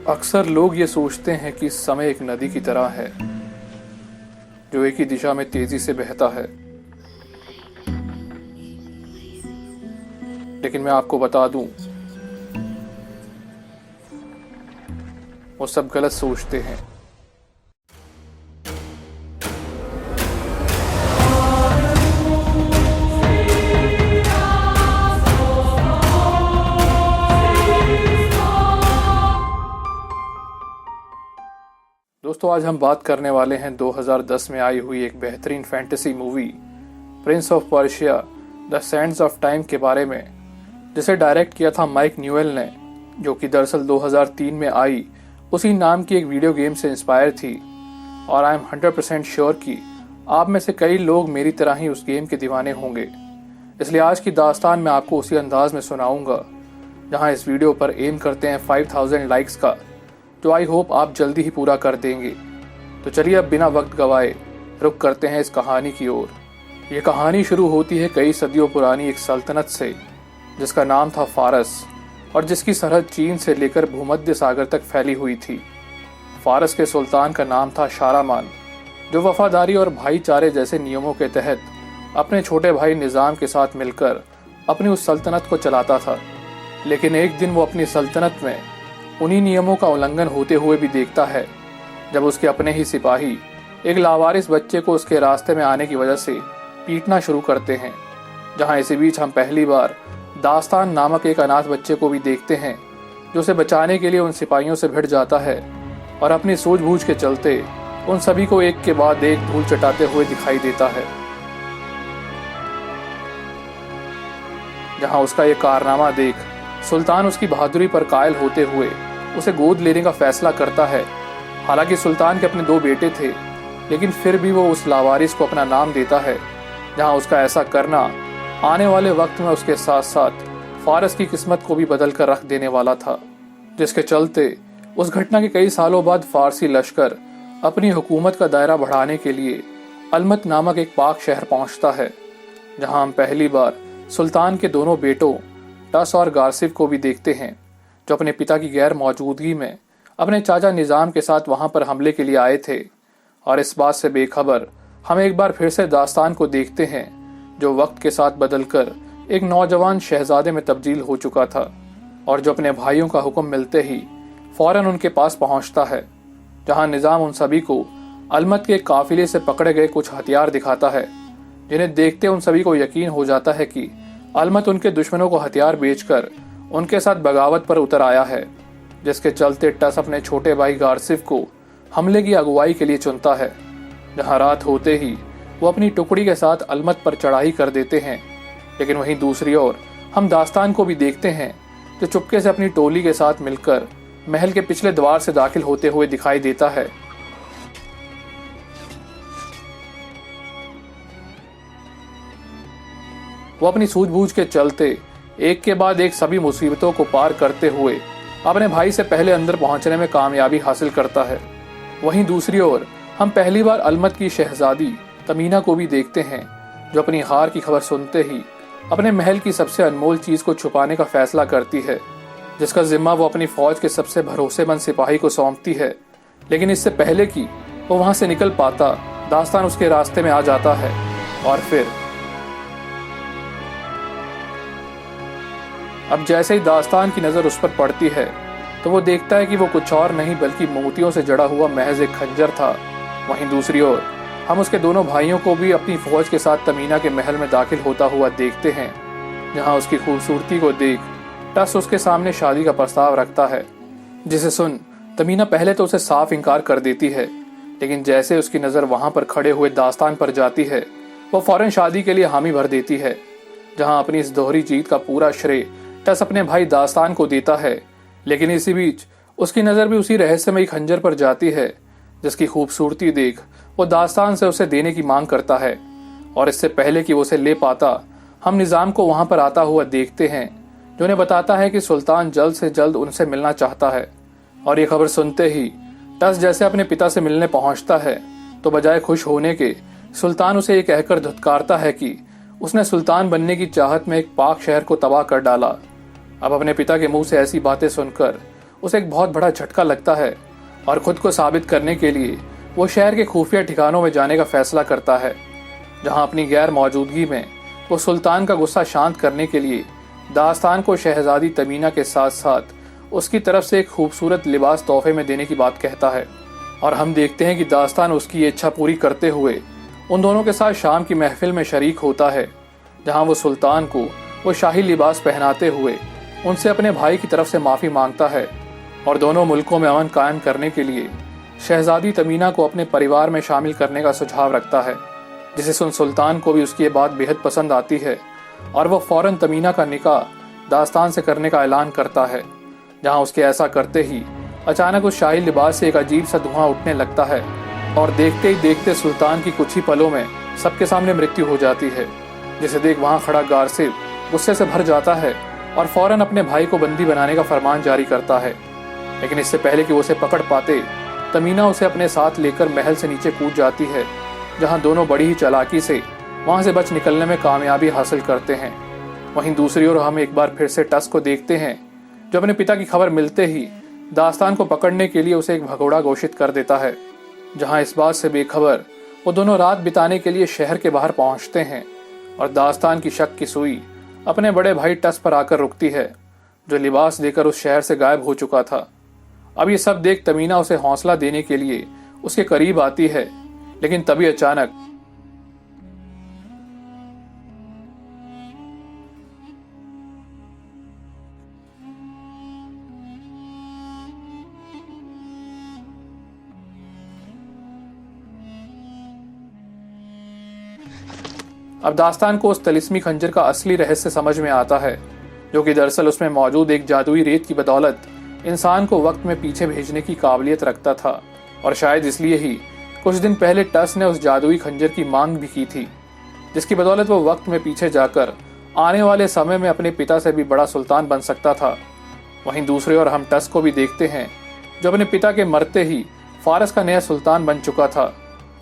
अक्सर लोग ये सोचते हैं कि समय एक नदी की तरह है जो एक ही दिशा में तेजी से बहता है। लेकिन मैं आपको बता दूं, वो सब गलत सोचते हैं। दोस्तों, आज हम बात करने वाले हैं 2010 में आई हुई एक बेहतरीन fantasy movie Prince of Persia the Sands of time के बारे में, जिसे डायरेक्ट किया था माइक न्यूएल ने, जो कि दरअसल 2003 में आई उसी नाम की एक वीडियो गेम से इंस्पायर थी। और आई एम 100% श्योर कि आप में से कई लोग मेरी तरह ही उस गेम के दीवाने होंगे। इसलिए आज की दास्तान मैं आपको उसी अंदाज में सुनाऊंगा जहां इस वीडियो पर एम करते हैं 5000 लाइक्स का, जो आई होप आप जल्दी ही पूरा कर देंगे। तो चलिए अब बिना वक्त गवाए रुक करते हैं इस कहानी की ओर। ये कहानी शुरू होती है कई सदियों पुरानी एक सल्तनत से जिसका नाम था फारस, और जिसकी सरहद चीन से लेकर भूमध्य सागर तक फैली हुई थी। फारस के सुल्तान का नाम था शाहरामान, जो वफादारी और भाईचारे जैसे नियमों के तहत अपने छोटे भाई निज़ाम के साथ मिलकर अपनी उस सल्तनत को चलाता था। लेकिन एक दिन वो अपनी सल्तनत में उन्हीं नियमों का उल्लंघन होते हुए भी देखता है जब उसके अपने ही सिपाही एक लावारिस बच्चे को उसके रास्ते में आने की वजह से पीटना शुरू करते हैं। जहां इसी बीच हम पहली बार दास्तान नामक एक अनाथ बच्चे को भी देखते हैं, जो उसे बचाने के लिए उन सिपाहियों से भिड़ जाता है और अपनी सूझबूझ के चलते उन सभी को एक के बाद एक धूल चटाते हुए दिखाई देता है। जहां उसका ये कारनामा देख सुल्तान उसकी बहादुरी पर कायल होते हुए उसे गोद लेने का फैसला करता है। हालांकि सुल्तान के अपने 2 बेटे थे, लेकिन फिर भी वो उस लावारिस को अपना नाम देता है। जहां उसका ऐसा करना आने वाले वक्त में उसके साथ साथ फारस की किस्मत को भी बदल कर रख देने वाला था, जिसके चलते उस घटना के कई सालों बाद फारसी लश्कर अपनी हुकूमत का दायरा बढ़ाने के लिए अलमत नामक एक पाक शहर पहुंचता है। जहां हम पहली बार सुल्तान के दोनों बेटों टस और गासिफ को भी देखते हैं, जो अपने पिता की गैर मौजूदगी में अपने चाचा निज़ाम के साथ वहां पर हमले के लिए आए थे। और इस बात से बेखबर हम एक बार फिर से दास्तान को देखते हैं, जो वक्त के साथ बदलकर एक नौजवान शहजादे में तब्दील हो चुका था, और जो अपने भाइयों का हुक्म मिलते ही फौरन उनके पास पहुंचता है। जहां निज़ाम उन सभी को अलमत के काफिले से पकड़े गए कुछ हथियार दिखाता है, जिन्हें देखते उन सभी को यकीन हो जाता है कि अलमत उनके दुश्मनों को हथियार बेचकर उनके साथ बगावत पर उतर आया है। जिसके चलते टस अपने छोटे भाई गारसिफ को हमले की अगुवाई के लिए चुनता है। जहां रात होते ही वो अपनी टुकड़ी के साथ अलमत पर चढ़ाई कर देते हैं। लेकिन वहीं दूसरी ओर हम दास्तान को भी देखते हैं, जो चुपके से अपनी टोली के साथ मिलकर महल के पिछले द्वार से दाखिल होते हुए दिखाई देता है। वो अपनी सूझबूझ के चलते एक के बाद एक सभी मुसीबतों को पार करते हुए अपने भाई से पहले अंदर पहुंचने में कामयाबी हासिल करता है। वहीं दूसरी ओर हम पहली बार अलमत की शहजादी तमीना को भी देखते हैं, जो अपनी हार की खबर सुनते ही अपने महल की सबसे अनमोल चीज को छुपाने का फैसला करती है, जिसका जिम्मा वो अपनी फौज के सबसे भरोसेमंद सिपाही को सौंपती है। लेकिन इससे पहले कि वो वहां से निकल पाता, दास्तान उसके रास्ते में आ जाता है। और फिर अब जैसे ही दास्तान की नजर उस पर पड़ती है, तो वो देखता है कि वो कुछ और नहीं बल्कि मोतियों से जड़ा हुआ महज एक खंजर था। वहीं दूसरी ओर हम उसके दोनों भाइयों को भी अपनी फौज के साथ तमीना के महल में दाखिल होता हुआ देखते हैं। जहां उसकी खूबसूरती को देख टस उसके सामने शादी का प्रस्ताव रखता है, जिसे सुन तमीना पहले तो उसे साफ इनकार कर देती है। लेकिन जैसे उसकी नजर वहां पर खड़े हुए दास्तान पर जाती है, वो फौरन शादी के लिए हामी भर देती है। जहां अपनी इस दोहरी जीत का पूरा श्रेय टस अपने भाई दास्तान को देता है। लेकिन इसी बीच उसकी नजर भी उसी रहस्यमयी खंजर पर जाती है, जिसकी खूबसूरती देख वो दास्तान से उसे देने की मांग करता है। और इससे पहले कि वो उसे ले पाता, हम निज़ाम को वहां पर आता हुआ देखते हैं, जो उन्हें बताता है कि सुल्तान जल्द से जल्द उनसे मिलना चाहता है। और ये खबर सुनते ही टस जैसे अपने पिता से मिलने पहुंचता है, तो बजाय खुश होने के सुल्तान उसे ये कहकर धुतकारता है कि उसने सुल्तान बनने की चाहत में एक पाक शहर को तबाह कर डाला। अब अपने पिता के मुंह से ऐसी बातें सुनकर उसे एक बहुत बड़ा झटका लगता है और खुद को साबित करने के लिए वो शहर के खुफिया ठिकानों में जाने का फैसला करता है, जहां अपनी गैर मौजूदगी में वो सुल्तान का गुस्सा शांत करने के लिए दास्तान को शहजादी तमीना के साथ साथ उसकी तरफ से एक खूबसूरत लिबास तोहफे में देने की बात कहता है। और हम देखते हैं कि दास्तान उसकी ये इच्छा पूरी करते हुए उन दोनों के साथ शाम की महफिल में शरीक होता है, जहां वो सुल्तान को वो शाही लिबास पहनाते हुए उनसे अपने भाई की तरफ से माफ़ी मांगता है और दोनों मुल्कों में अमन कायम करने के लिए शहजादी तमीना को अपने परिवार में शामिल करने का सुझाव रखता है, जिसे सुन सुल्तान को भी उसकी ये बात बेहद पसंद आती है और वह फौरन तमीना का निकाह दास्तान से करने का ऐलान करता है, जहां उसके ऐसा करते ही अचानक उस शाही लिबास से एक अजीब सा धुआं उठने लगता है और देखते ही देखते सुल्तान की कुछ ही पलों में सबके सामने मृत्यु हो जाती है, जिसे देख वहां खड़ा गारसिब गुस्से से भर जाता है और फौरन अपने भाई को बंदी बनाने का फरमान जारी करता है। लेकिन इससे पहले कि वो उसे पकड़ पाते, तमीना उसे अपने साथ लेकर महल से नीचे कूद जाती है, जहां दोनों बड़ी ही चालाकी से वहां से बच निकलने में कामयाबी हासिल करते हैं। वहीं दूसरी ओर हम एक बार फिर से टस को देखते हैं, जो अपने पिता की खबर मिलते ही दास्तान को पकड़ने के लिए उसे एक भगोड़ा घोषित कर देता है, जहां इस बात से बेखबर वो दोनों रात बिताने के लिए शहर के बाहर पहुंचते हैं और दास्तान की शक की सुई अपने बड़े भाई टस पर आकर रुकती है, जो लिबास देकर उस शहर से गायब हो चुका था। अब ये सब देख तमीना उसे हौसला देने के लिए उसके करीब आती है, लेकिन तभी अचानक अब दास्तान को उस तिलिस्मी खंजर का असली रहस्य समझ में आता है, जो कि दरअसल उसमें मौजूद एक जादुई रेत की बदौलत इंसान को वक्त में पीछे भेजने की काबिलियत रखता था। और शायद इसलिए ही कुछ दिन पहले टस ने उस जादुई खंजर की मांग भी की थी, जिसकी बदौलत वो वक्त में पीछे जाकर आने वाले समय में अपने पिता से भी बड़ा सुल्तान बन सकता था। वहीं दूसरी ओर हम टस को भी देखते हैं, जो अपने पिता के मरते ही फारस का नया सुल्तान बन चुका था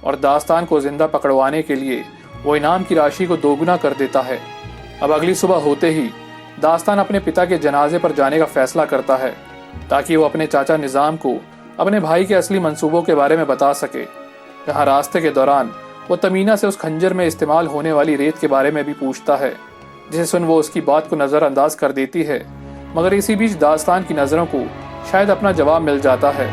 और दास्तान को जिंदा पकड़वाने के लिए वो इनाम की राशि को दोगुना कर देता है। अब अगली सुबह होते ही दास्तान अपने पिता के जनाजे पर जाने का फैसला करता है, ताकि वो अपने चाचा निज़ाम को अपने भाई के असली मंसूबों के बारे में बता सके। जहां रास्ते के दौरान वो तमीना से उस खंजर में इस्तेमाल होने वाली रेत के बारे में भी पूछता है, जिसे सुन वो उसकी बात को नज़रअंदाज कर देती है। मगर इसी बीच दास्तान की नज़रों को शायद अपना जवाब मिल जाता है।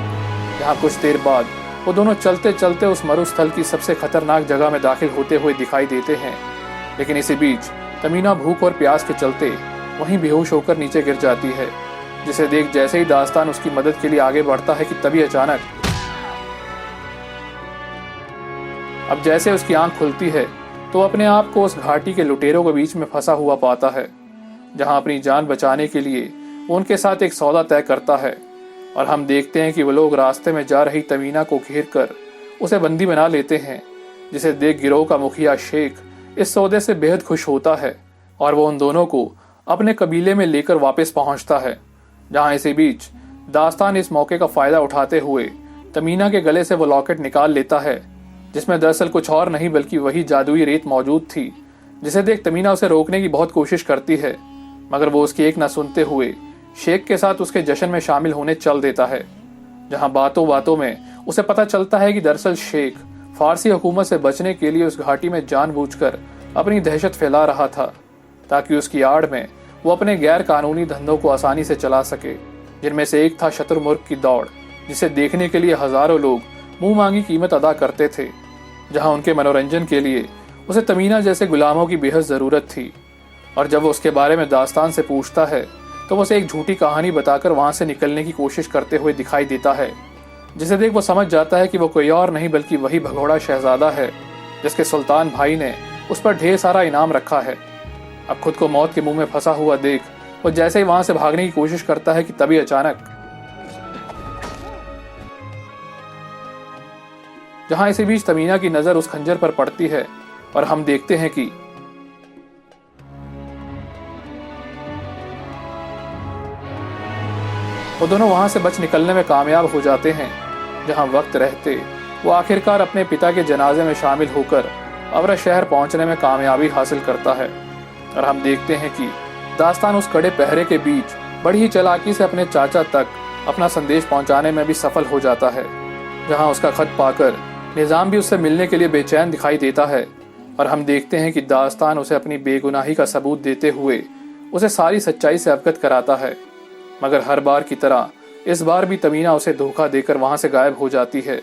यहाँ कुछ देर बाद वो दोनों चलते चलते उस मरुस्थल की सबसे खतरनाक जगह में दाखिल होते हुए दिखाई देते हैं। लेकिन इसी बीच तमीना भूख और प्यास के चलते वहीं बेहोश होकर नीचे गिर जाती है, जिसे देख जैसे ही दास्तान उसकी मदद के लिए आगे बढ़ता है कि तभी अचानक अब जैसे उसकी आंख खुलती है तो अपने आप को उस घाटी के लुटेरों के बीच में फंसा हुआ पाता है, जहां अपनी जान बचाने के लिए वो उनके साथ एक सौदा तय करता है। और हम देखते हैं कि वो लोग रास्ते में जा रही तमीना को घेर कर उसे बंदी बना लेते हैं, जिसे देख गिरोह का मुखिया शेख इस सौदे से बेहद खुश होता है और वो उन दोनों को अपने कबीले में लेकर वापस पहुंचता है। जहां इसी बीच दास्तान इस मौके का फायदा उठाते हुए तमीना के गले से वो लॉकेट निकाल लेता है, जिसमें दरअसल कुछ और नहीं बल्कि वही जादुई रेत मौजूद थी, जिसे देख तमीना उसे रोकने की बहुत कोशिश करती है, मगर वो उसकी एक न सुनते हुए शेख के साथ उसके जश्न में शामिल होने चल देता है। जहां बातों बातों में उसे पता चलता है कि दरअसल शेख फारसी हुकूमत से बचने के लिए उस घाटी में जानबूझकर अपनी दहशत फैला रहा था, ताकि उसकी आड़ में वो अपने गैर कानूनी धंधों को आसानी से चला सके, जिनमें से एक था शतुरमुर्ग की दौड़, जिसे देखने के लिए हजारों लोग मुंह मांगी कीमत अदा करते थे। जहां उनके मनोरंजन के लिए उसे तमीना जैसे गुलामों की बेहद ज़रूरत थी। और जब वो उसके बारे में दास्तान से पूछता है तो वो उसे एक झूठी कहानी बताकर वहां से निकलने की कोशिश करते हुए दिखाई देता है, जिसे देख वो समझ जाता है कि वो कोई और नहीं बल्कि वही भगोड़ा शहजादा है, जिसके सुल्तान भाई ने उस पर ढेर सारा इनाम रखा है। अब खुद को मौत के मुंह में फंसा हुआ देख वो जैसे ही वहां से भागने की कोशिश करता है कि तभी अचानक जहां इसी बीच तमीना की नजर उस खंजर पर पड़ती है और हम देखते हैं कि वो दोनों वहां से बच निकलने में कामयाब हो जाते हैं। जहां वक्त रहते वो आखिरकार अपने पिता के जनाजे में शामिल होकर अवरा शहर पहुंचने में कामयाबी हासिल करता है। और हम देखते हैं कि दास्तान उस कड़े पहरे के बीच बड़ी ही चालाकी से अपने चाचा तक अपना संदेश पहुंचाने में भी सफल हो जाता है। जहां उसका खत पाकर निज़ाम भी उससे मिलने के लिए बेचैन दिखाई देता है और हम देखते हैं कि दास्तान उसे अपनी बेगुनाही का सबूत देते हुए उसे सारी सच्चाई से अवगत कराता है। मगर हर बार की तरह इस बार भी तमीना उसे धोखा देकर वहां से गायब हो जाती है।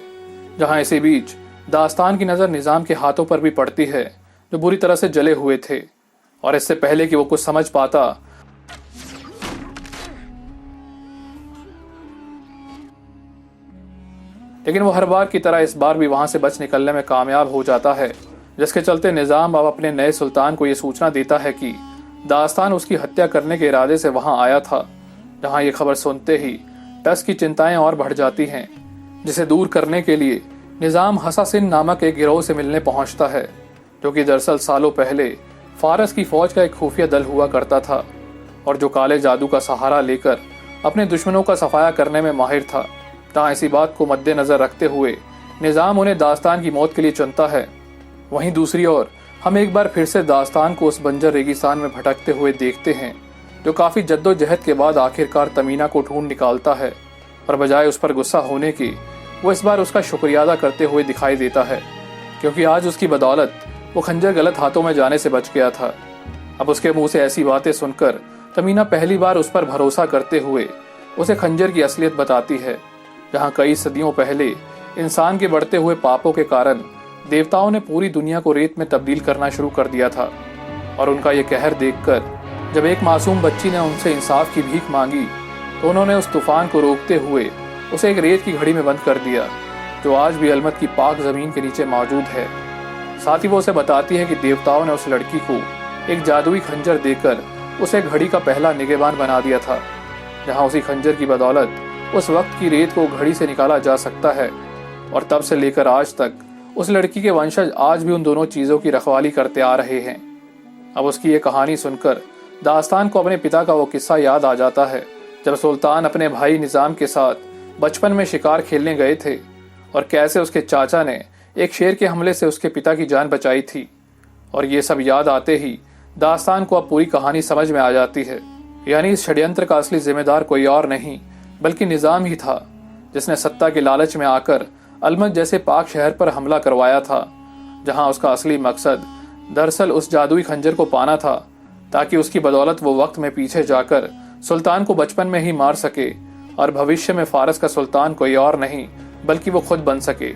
जहां इसी बीच दास्तान की नज़र निज़ाम के हाथों पर भी पड़ती है जो बुरी तरह से जले हुए थे, और इससे पहले कि वो कुछ समझ पाता लेकिन वो हर बार की तरह इस बार भी वहां से बच निकलने में कामयाब हो जाता है, जिसके चलते निज़ाम अब अपने नए सुल्तान को ये सूचना देता है कि दास्तान उसकी हत्या करने के इरादे से वहां आया था। जहां ये खबर सुनते ही टस की चिंताएं और बढ़ जाती हैं, जिसे दूर करने के लिए निज़ाम हसासिन नामक एक गिरोह से मिलने पहुंचता है, जो कि दरअसल सालों पहले फारस की फौज का एक खुफिया दल हुआ करता था और जो काले जादू का सहारा लेकर अपने दुश्मनों का सफाया करने में माहिर था। जहाँ इसी बात को मद्देनजर रखते हुए निज़ाम उन्हें दास्तान की मौत के लिए चुनता है। वहीं दूसरी ओर हम एक बार फिर से दास्तान को उस बंजर रेगिस्तान में भटकते हुए देखते हैं, जो काफ़ी जद्दोजहद के बाद आखिरकार तमीना को ढूंढ निकालता है और बजाय उस पर गुस्सा होने की वो इस बार उसका शुक्रिया अदा करते हुए दिखाई देता है, क्योंकि आज उसकी बदौलत वो खंजर गलत हाथों में जाने से बच गया था। अब उसके मुंह से ऐसी बातें सुनकर तमीना पहली बार उस पर भरोसा करते हुए उसे खंजर की असलियत बताती है। जहाँ कई सदियों पहले इंसान के बढ़ते हुए पापों के कारण देवताओं ने पूरी दुनिया को रेत में तब्दील करना शुरू कर दिया था, और उनका ये कहर देखकर जब एक मासूम बच्ची ने उनसे इंसाफ की भीख मांगी तो उन्होंने उस तूफान को रोकते हुए उसे एक रेत की घड़ी में बंद कर दिया, जो आज भी अलमत की पाक जमीन के नीचे मौजूद है। साथ ही वो उसे बताती है कि देवताओं ने उस लड़की को एक जादुई खंजर देकर उसे घड़ी का पहला निगहबान बना दिया था, जहाँ उसी खंजर की बदौलत उस वक्त की रेत को घड़ी से निकाला जा सकता है। और तब से लेकर आज तक उस लड़की के वंशज आज भी उन दोनों चीज़ों की रखवाली करते आ रहे हैं। अब उसकी ये कहानी सुनकर दास्तान को अपने पिता का वो किस्सा याद आ जाता है, जब सुल्तान अपने भाई निज़ाम के साथ बचपन में शिकार खेलने गए थे और कैसे उसके चाचा ने एक शेर के हमले से उसके पिता की जान बचाई थी। और ये सब याद आते ही दास्तान को अब पूरी कहानी समझ में आ जाती है। यानी इस षड्यंत्र का असली जिम्मेदार कोई और नहीं बल्कि निज़ाम ही था, जिसने सत्ता के लालच में आकर अलमत जैसे पाक शहर पर हमला करवाया था, जहां उसका असली मकसद दरअसल उस जादुई खंजर को पाना था, ताकि उसकी बदौलत वो वक्त में पीछे जाकर सुल्तान को बचपन में ही मार सके और भविष्य में फारस का सुल्तान कोई और नहीं बल्कि वो खुद बन सके।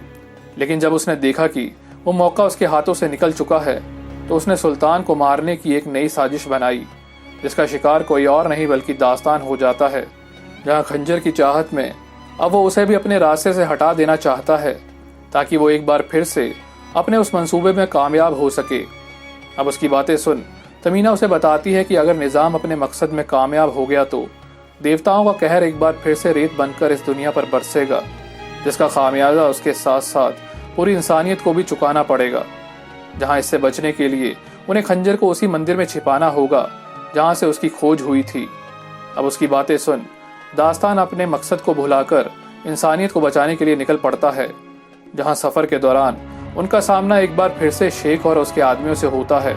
लेकिन जब उसने देखा कि वो मौका उसके हाथों से निकल चुका है, तो उसने सुल्तान को मारने की एक नई साजिश बनाई, जिसका शिकार कोई और नहीं बल्कि दास्तान हो जाता है। जहाँ खंजर की चाहत में अब वो उसे भी अपने रास्ते से हटा देना चाहता है, ताकि वो एक बार फिर से अपने उस मंसूबे में कामयाब हो सके। अब उसकी बातें सुन तमीना उसे बताती है कि अगर निज़ाम अपने मकसद में कामयाब हो गया तो देवताओं का कहर एक बार फिर से रेत बनकर इस दुनिया पर बरसेगा, जिसका खामियाजा उसके साथ साथ पूरी इंसानियत को भी चुकाना पड़ेगा। जहाँ इससे बचने के लिए उन्हें खंजर को उसी मंदिर में छिपाना होगा जहाँ से उसकी खोज हुई थी। अब उसकी बातें सुन दास्तान अपने मकसद को भुलाकर इंसानियत को बचाने के लिए निकल पड़ता है। जहाँ सफ़र के दौरान उनका सामना एक बार फिर से शेख और उसके आदमियों से होता है,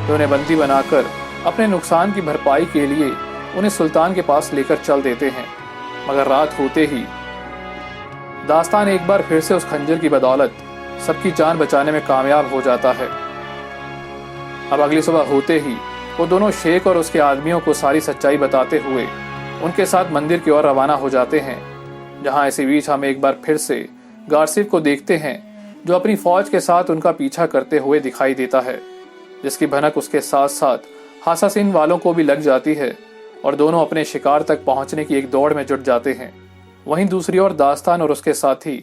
जो उन्हें बंदी बनाकर अपने नुकसान की भरपाई के लिए उन्हें सुल्तान के पास लेकर चल देते हैं। मगर रात होते ही दास्तान एक बार फिर से उस खंजर की बदौलत सबकी जान बचाने में कामयाब हो जाता है। अब अगली सुबह होते ही वो दोनों शेख और उसके आदमियों को सारी सच्चाई बताते हुए उनके साथ मंदिर की ओर रवाना हो जाते हैं। जहां इसी बीच हम एक बार फिर से गारसिफ को देखते हैं, जो अपनी फौज के साथ उनका पीछा करते हुए दिखाई देता है, जिसकी भनक उसके साथ साथ हासासिन वालों को भी लग जाती है और दोनों अपने शिकार तक पहुंचने की एक दौड़ में जुट जाते हैं। वहीं दूसरी ओर दास्तान और उसके साथी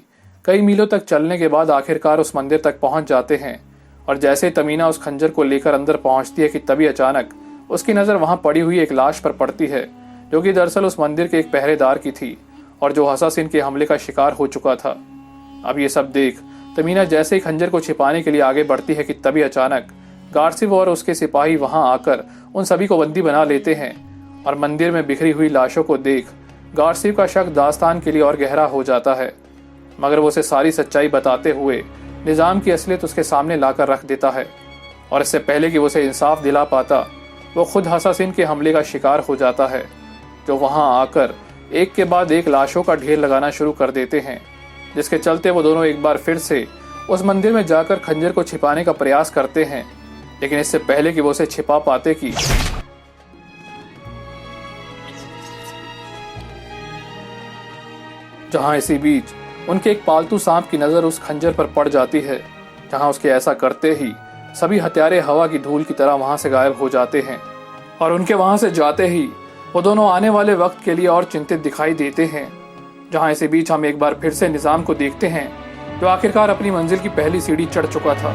कई मीलों तक चलने के बाद आखिरकार उस मंदिर तक पहुंच जाते हैं। और जैसे तमीना उस खंजर को लेकर अंदर पहुंचती है कि तभी अचानक उसकी नज़र वहां पड़ी हुई एक लाश पर पड़ती है, जो कि दरअसल उस मंदिर के एक पहरेदार की थी और जो हासासिन के हमले का शिकार हो चुका था। अब ये सब देख तमीना जैसे ही खंजर को छिपाने के लिए आगे बढ़ती है कि तभी अचानक गारसिफ और उसके सिपाही वहां आकर उन सभी को बंदी बना लेते हैं। और मंदिर में बिखरी हुई लाशों को देख गारसिफ का शक दास्तान के लिए और गहरा हो जाता है, मगर वो उसे सारी सच्चाई बताते हुए निज़ाम की असलियत उसके सामने लाकर रख देता है। और इससे पहले कि वो उसे इंसाफ दिला पाता, वो खुद हासासिन के हमले का शिकार हो जाता है, जो वहां आकर एक के बाद एक लाशों का ढेर लगाना शुरू कर देते हैं, जिसके चलते वो दोनों एक बार फिर से उस मंदिर में जाकर खंजर को छिपाने का प्रयास करते हैं। लेकिन इससे पहले कि वो उसे छिपा पाते कि जहां इसी बीच उनके एक पालतू सांप की नजर उस खंजर पर पड़ जाती है, जहां उसके ऐसा करते ही सभी हत्यारे हवा की धूल की तरह वहां से गायब हो जाते हैं। और उनके वहां से जाते ही वो दोनों आने वाले वक्त के लिए और चिंतित दिखाई देते हैं। जहां इसी बीच हम एक बार फिर से निजाम को देखते हैं, जो आखिरकार अपनी मंजिल की पहली सीढ़ी चढ़ चुका था।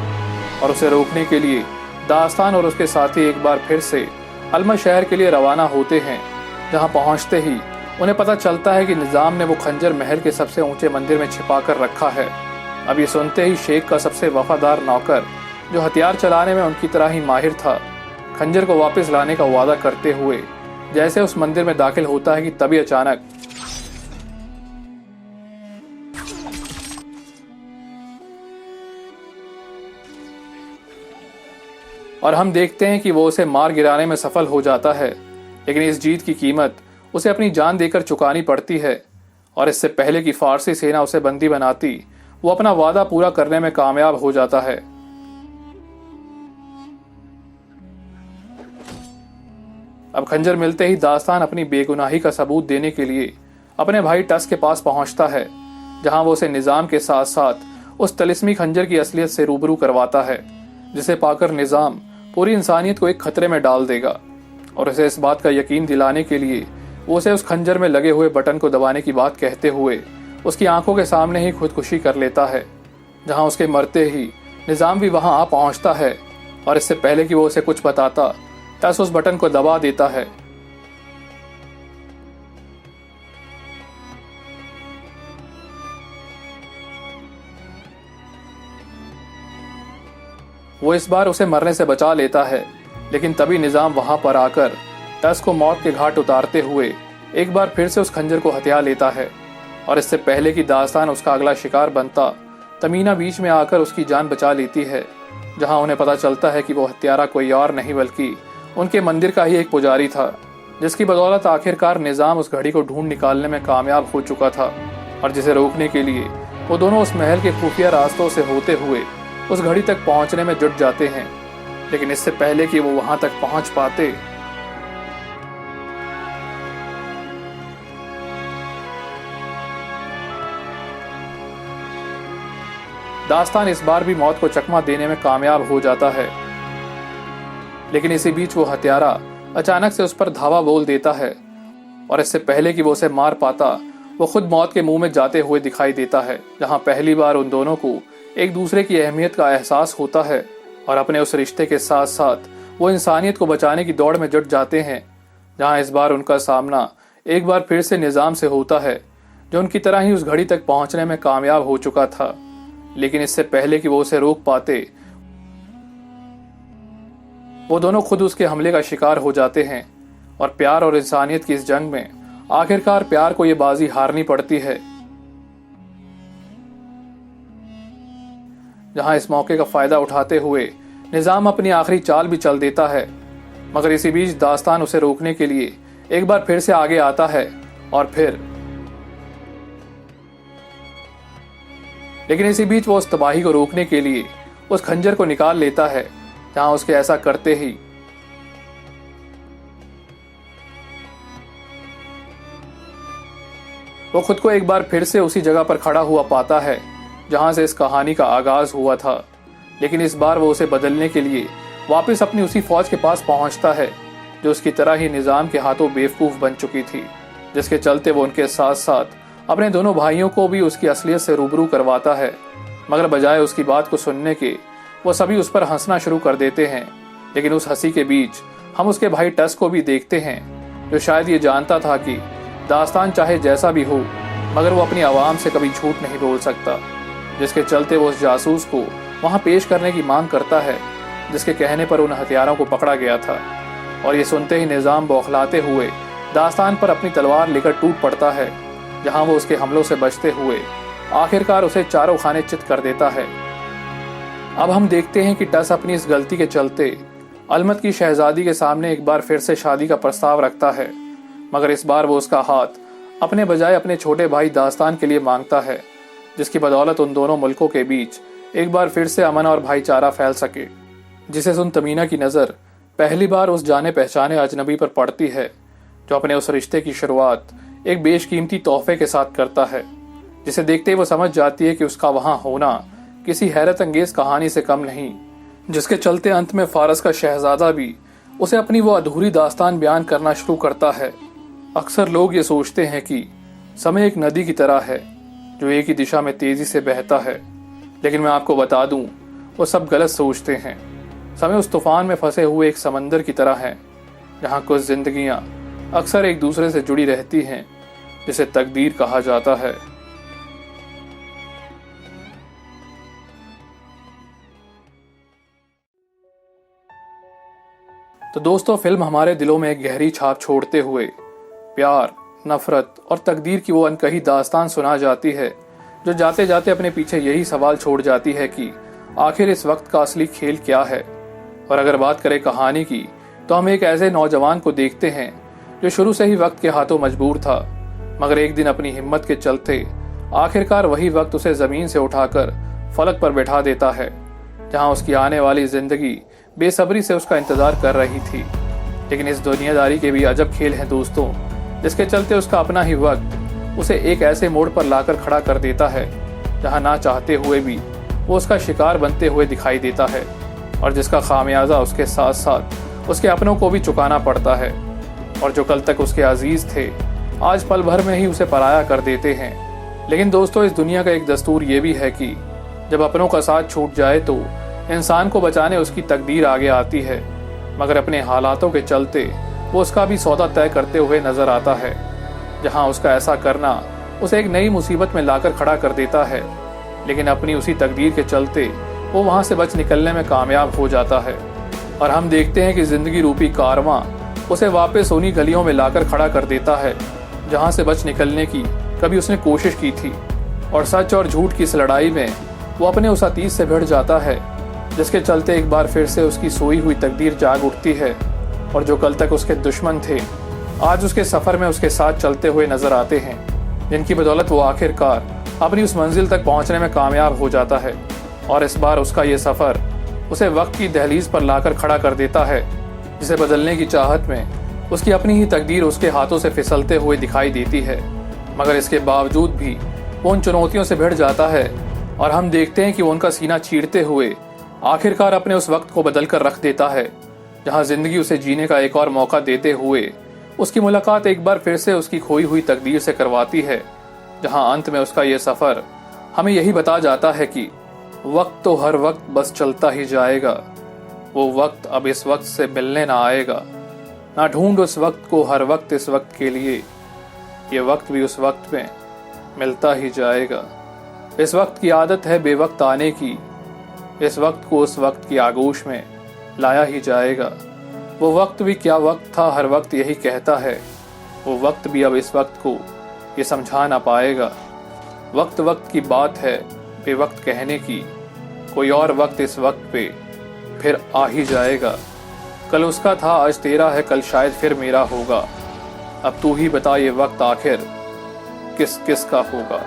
और उसे रोकने के लिए दास्तान और उसके साथी एक बार फिर से अलमद शहर के लिए रवाना होते हैं। जहां पहुंचते ही उन्हें पता चलता है कि निजाम ने वो खंजर महल के सबसे ऊंचे मंदिर में छिपा कर रखा है। अब ये सुनते ही शेख का सबसे वफादार नौकर, जो हथियार चलाने में उनकी तरह ही माहिर था, खंजर को वापस लाने का वादा करते हुए जैसे उस मंदिर में दाखिल होता है कि तभी अचानक और हम देखते हैं कि वो उसे मार गिराने में सफल हो जाता है। लेकिन इस जीत की कीमत उसे अपनी जान देकर चुकानी पड़ती है। और इससे पहले कि फारसी सेना उसे बंदी बनाती, वो अपना वादा पूरा करने में कामयाब हो जाता है। अब खंजर मिलते ही दास्तान अपनी बेगुनाही का सबूत देने के लिए अपने भाई टस के पास पहुंचता है, जहां वो उसे निजाम के साथ साथ उस तलिस्मी खंजर की असलियत से रूबरू करवाता है, जिसे पाकर निजाम पूरी इंसानियत को एक खतरे में डाल देगा। और उसे इस बात का यकीन दिलाने के लिए वो उसे उस खंजर में लगे हुए बटन को दबाने की बात कहते हुए उसकी आंखों के सामने ही खुदकुशी कर लेता है। जहां उसके मरते ही निजाम भी वहां आ पहुंचता है और इससे पहले कि वो उसे कुछ बताता, टस उस बटन को दबा देता है। वो इस बार उसे मरने से बचा लेता है, लेकिन तभी निजाम वहां पर आकर टस को मौत के घाट उतारते हुए एक बार फिर से उस खंजर को हथिया लेता है। और इससे पहले कि दास्तान उसका अगला शिकार बनता, तमीना बीच में आकर उसकी जान बचा लेती है। जहां उन्हें पता चलता है कि वो हत्यारा कोई और नहीं बल्कि उनके मंदिर का ही एक पुजारी था, जिसकी बदौलत आखिरकार निजाम उस घड़ी को ढूंढ निकालने में कामयाब हो चुका था। और जिसे रोकने के लिए वो दोनों उस महल के खुफिया रास्तों से होते हुए उस घड़ी तक पहुंचने में जुट जाते हैं। लेकिन इससे पहले कि वो वहां तक पहुंच पाते, दास्तान इस बार भी मौत को चकमा देने में कामयाब हो जाता है। लेकिन इसी बीच वो हत्यारा अचानक से उस पर धावा बोल देता है और इससे पहले कि वो उसे मार पाता, वो खुद मौत के मुंह में जाते हुए दिखाई देता है। जहां पहली बार उन दोनों को एक दूसरे की अहमियत का एहसास होता है और अपने उस रिश्ते के साथ साथ वो इंसानियत को बचाने की दौड़ में जुट जाते हैं। जहां इस बार उनका सामना एक बार फिर से निजाम से होता है, जो उनकी तरह ही उस घड़ी तक पहुंचने में कामयाब हो चुका था। लेकिन इससे पहले कि वो उसे रोक पाते, वो दोनों खुद उसके हमले का शिकार हो जाते हैं। और प्यार और इंसानियत की इस जंग में आखिरकार प्यार को ये बाजी हारनी पड़ती है। जहां इस मौके का फायदा उठाते हुए निजाम अपनी आखिरी चाल भी चल देता है, मगर इसी बीच दास्तान उसे रोकने के लिए एक बार फिर से आगे आता है और फिर लेकिन इसी बीच वो उस तबाही को रोकने के लिए उस खंजर को निकाल लेता है। जहां उसके ऐसा करते ही वो खुद को एक बार फिर से उसी जगह पर खड़ा हुआ पाता है जहां से इस कहानी का आगाज हुआ था। लेकिन इस बार वो उसे बदलने के लिए वापस अपनी उसी फौज के पास पहुंचता है, जो उसकी तरह ही निजाम के हाथों बेवकूफ बन चुकी थी, जिसके चलते वो उनके साथ साथ अपने दोनों भाइयों को भी उसकी असलियत से रूबरू करवाता है। मगर बजाय उसकी बात को सुनने के वो सभी उस पर हंसना शुरू कर देते हैं। लेकिन उस हंसी के बीच हम उसके भाई टस को भी देखते हैं, जो शायद ये जानता था कि दास्तान चाहे जैसा भी हो, मगर वो अपनी आवाम से कभी झूठ नहीं बोल सकता, जिसके चलते वो उस जासूस को वहां पेश करने की मांग करता है, जिसके कहने पर उन हथियारों को पकड़ा गया था। और ये सुनते ही निजाम बौखलाते हुए दास्तान पर अपनी तलवार लेकर टूट पड़ता है, जहां वो उसके हमलों से बचते हुए आखिरकार उसे चारों खाने चित कर देता है। अब हम देखते हैं कि टस अपनी इस गलती के चलते अलमद की शहजादी के सामने एक बार फिर से शादी का प्रस्ताव रखता है, मगर इस बार वो उसका हाथ अपने बजाय अपने छोटे भाई दास्तान के लिए मांगता है, जिसकी बदौलत उन दोनों मुल्कों के बीच एक बार फिर से अमन और भाईचारा फैल सके। जिसे सुन तमीना की नज़र पहली बार उस जाने पहचाने अजनबी पर पड़ती है, जो अपने उस रिश्ते की शुरुआत एक बेशकीमती तोहफे के साथ करता है, जिसे देखते ही वो समझ जाती है कि उसका वहां होना किसी हैरत अंगेज कहानी से कम नहीं, जिसके चलते अंत में फारस का शहजादा भी उसे अपनी वो अधूरी दास्तान बयान करना शुरू करता है। अक्सर लोग ये सोचते हैं कि समय एक नदी की तरह है जो एक ही दिशा में तेजी से बहता है, लेकिन मैं आपको बता दूं, वो सब गलत सोचते हैं। समय उस तूफान में फंसे हुए एक समंदर की तरह है, जहां कुछ जिंदगियां अक्सर एक दूसरे से जुड़ी रहती हैं, जिसे तकदीर कहा जाता है। तो दोस्तों, फिल्म हमारे दिलों में एक गहरी छाप छोड़ते हुए प्यार, नफरत और तकदीर की वो अनकही दास्तान सुना जाती है, जो जाते जाते अपने पीछे यही सवाल छोड़ जाती है कि आखिर इस वक्त का असली खेल क्या है। और अगर बात करें कहानी की, तो हम एक ऐसे नौजवान को देखते हैं जो शुरू से ही वक्त के हाथों मजबूर था, मगर एक दिन अपनी हिम्मत के चलते आखिरकार वही वक्त उसे जमीन से उठाकर फलक पर बैठा देता है, जहां उसकी आने वाली जिंदगी बेसब्री से उसका इंतजार कर रही थी। लेकिन इस दुनियादारी के भी अजब खेल हैं दोस्तों, जिसके चलते उसका अपना ही वक्त उसे एक ऐसे मोड़ पर लाकर खड़ा कर देता है, जहां ना चाहते हुए भी वो उसका शिकार बनते हुए दिखाई देता है, और जिसका खामियाजा उसके साथ साथ उसके अपनों को भी चुकाना पड़ता है। और जो कल तक उसके अजीज थे, आज पल भर में ही उसे पराया कर देते हैं। लेकिन दोस्तों, इस दुनिया का एक दस्तूर ये भी है कि जब अपनों का साथ छूट जाए तो इंसान को बचाने उसकी तकदीर आगे आती है, मगर अपने हालातों के चलते वो उसका भी सौदा तय करते हुए नजर आता है, जहां उसका ऐसा करना उसे एक नई मुसीबत में लाकर खड़ा कर देता है। लेकिन अपनी उसी तकदीर के चलते वो वहां से बच निकलने में कामयाब हो जाता है, और हम देखते हैं कि जिंदगी रूपी कारवां उसे वापस उन्हीं गलियों में लाकर खड़ा कर देता है, जहां से बच निकलने की कभी उसने कोशिश की थी। और सच और झूठ की इस लड़ाई में वो अपने उस अतीत से भिड़ जाता है, जिसके चलते एक बार फिर से उसकी सोई हुई तकदीर जाग उठती है, और जो कल तक उसके दुश्मन थे, आज उसके सफर में उसके साथ चलते हुए नजर आते हैं, जिनकी बदौलत वो आखिरकार अपनी उस मंजिल तक पहुंचने में कामयाब हो जाता है। और इस बार उसका ये सफर उसे वक्त की दहलीज पर लाकर खड़ा कर देता है, जिसे बदलने की चाहत में उसकी अपनी ही तकदीर उसके हाथों से फिसलते हुए दिखाई देती है। मगर इसके बावजूद भी वो उन चुनौतियों से भिड़ जाता है, और हम देखते हैं कि वो उनका सीना चीरते हुए आखिरकार अपने उस वक्त को बदल कर रख देता है, जहां जिंदगी उसे जीने का एक और मौका देते हुए उसकी मुलाकात एक बार फिर से उसकी खोई हुई तकदीर से करवाती है, जहां अंत में उसका ये सफर हमें यही बता जाता है कि वक्त तो हर वक्त बस चलता ही जाएगा, वो वक्त अब इस वक्त से मिलने ना आएगा। ना ढूंढ उस वक्त को हर वक्त इस वक्त के लिए, ये वक्त भी उस वक्त में मिलता ही जाएगा। इस वक्त की आदत है बेवक्त आने की, इस वक्त को उस वक्त की आगोश में लाया ही जाएगा। वो वक्त भी क्या वक्त था, हर वक्त यही कहता है, वो वक्त भी अब इस वक्त को ये समझा ना पाएगा। वक्त वक्त की बात है बेवक्त कहने की, कोई और वक्त इस वक्त पे फिर आ ही जाएगा। कल उसका था आज तेरा है, कल शायद फिर मेरा होगा। अब तू ही बता ये वक्त आखिर किस किस का होगा।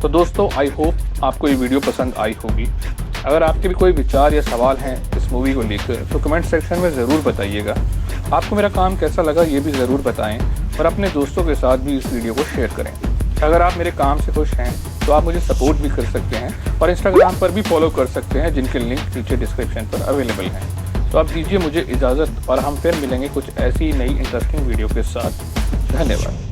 तो दोस्तों, आई होप आपको ये वीडियो पसंद आई होगी। अगर आपके भी कोई विचार या सवाल हैं इस मूवी को लेकर, तो कमेंट सेक्शन में ज़रूर बताइएगा। आपको मेरा काम कैसा लगा ये भी ज़रूर बताएं, और अपने दोस्तों के साथ भी इस वीडियो को शेयर करें। अगर आप मेरे काम से खुश हैं तो आप मुझे सपोर्ट भी कर सकते हैं, और इंस्टाग्राम पर भी फॉलो कर सकते हैं, जिनके लिंक नीचे डिस्क्रिप्शन पर अवेलेबल हैं। तो आप दीजिए मुझे इजाज़त, और हम फिर मिलेंगे कुछ ऐसी नई इंटरेस्टिंग वीडियो के साथ। धन्यवाद।